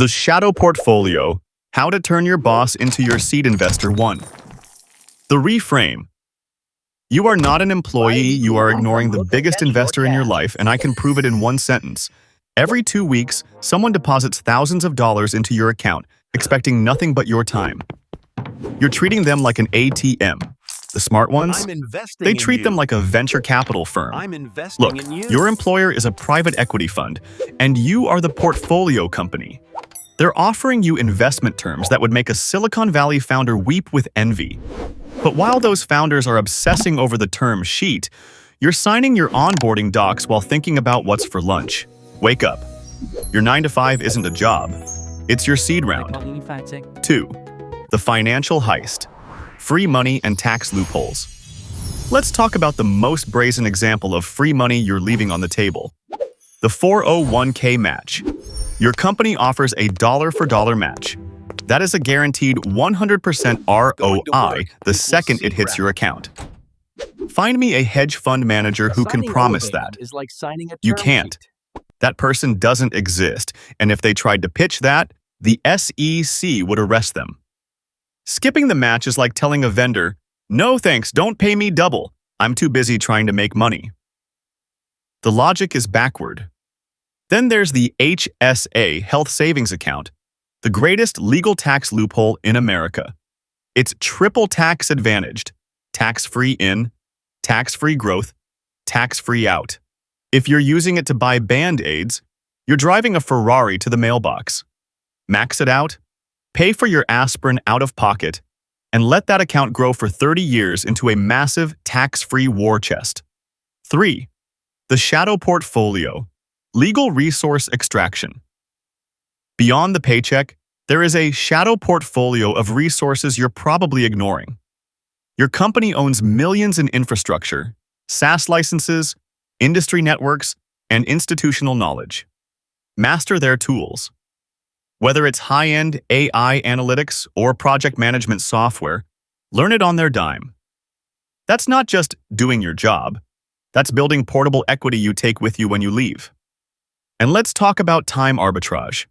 The Shadow Portfolio, How to Turn Your Boss into Your Seed Investor 1. The reframe. You are not an employee, you are ignoring the biggest investor in your life, and I can prove it in one sentence. Every 2 weeks, someone deposits thousands of dollars into your account, expecting nothing but your time. You're treating them like an ATM. The smart ones? They treat them like a venture capital firm. Look, your employer is a private equity fund, and you are the portfolio company. They're offering you investment terms that would make a Silicon Valley founder weep with envy. But while those founders are obsessing over the term sheet, you're signing your onboarding docs while thinking about what's for lunch. Wake up. Your 9 to 5 isn't a job. It's your seed round. 2. The financial heist. Free money and tax loopholes. Let's talk about the most brazen example of free money you're leaving on the table. The 401k match. Your company offers a dollar-for-dollar match. That is a guaranteed 100% ROI the second it hits your account. Find me a hedge fund manager who can promise that. You can't. That person doesn't exist, and if they tried to pitch that, the SEC would arrest them. Skipping the match is like telling a vendor, "No thanks, don't pay me double. I'm too busy trying to make money." The logic is backward. Then there's the HSA Health Savings Account, the greatest legal tax loophole in America. It's triple tax advantaged: tax-free in, tax-free growth, tax-free out. If you're using it to buy Band-Aids, you're driving a Ferrari to the mailbox. Max it out, pay for your aspirin out of pocket, and let that account grow for 30 years into a massive tax-free war chest. 3. The Shadow Portfolio, Legal Resource Extraction. Beyond the paycheck, there is a shadow portfolio of resources you're probably ignoring. Your company owns millions in infrastructure, SaaS licenses, industry networks, and institutional knowledge. Master their tools. Whether it's high-end AI analytics or project management software, learn it on their dime. That's not just doing your job. That's building portable equity you take with you when you leave. And let's talk about time arbitrage.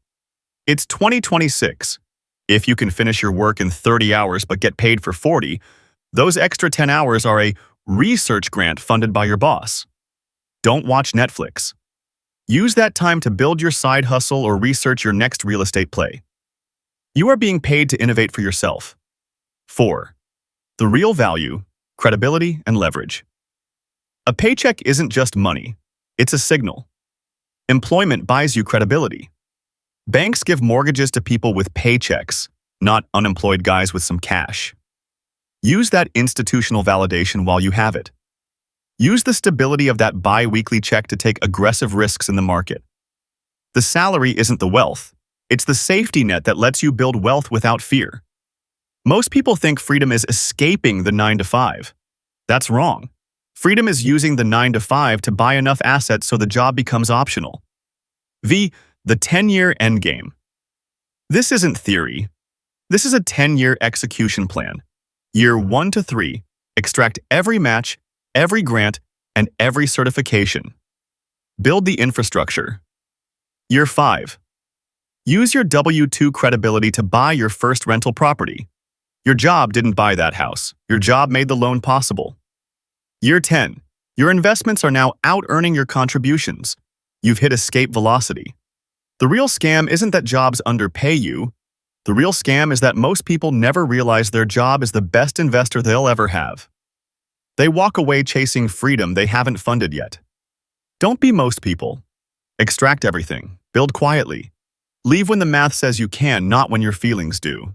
It's 2026. If you can finish your work in 30 hours but get paid for 40, those extra 10 hours are a research grant funded by your boss. Don't watch Netflix. Use that time to build your side hustle or research your next real estate play. You are being paid to innovate for yourself. 4. The real value, credibility, and leverage. A paycheck isn't just money. It's a signal. Employment buys you credibility. Banks give mortgages to people with paychecks, not unemployed guys with some cash. Use that institutional validation while you have it. Use the stability of that bi-weekly check to take aggressive risks in the market. The salary isn't the wealth. It's the safety net that lets you build wealth without fear. Most people think freedom is escaping the 9 to 5. That's wrong. Freedom is using the 9 to 5 to buy enough assets so the job becomes optional. The 10-year endgame. This isn't theory. This is a 10-year execution plan. Year 1 to 3, extract every match, every grant, and every certification. Build the infrastructure. Year 5. Use your W-2 credibility to buy your first rental property. Your job didn't buy that house. Your job made the loan possible. Year 10. Your investments are now out-earning your contributions. You've hit escape velocity. The real scam isn't that jobs underpay you. The real scam is that most people never realize their job is the best investor they'll ever have. They walk away chasing freedom they haven't funded yet. Don't be most people. Extract everything. Build quietly. Leave when the math says you can, not when your feelings do.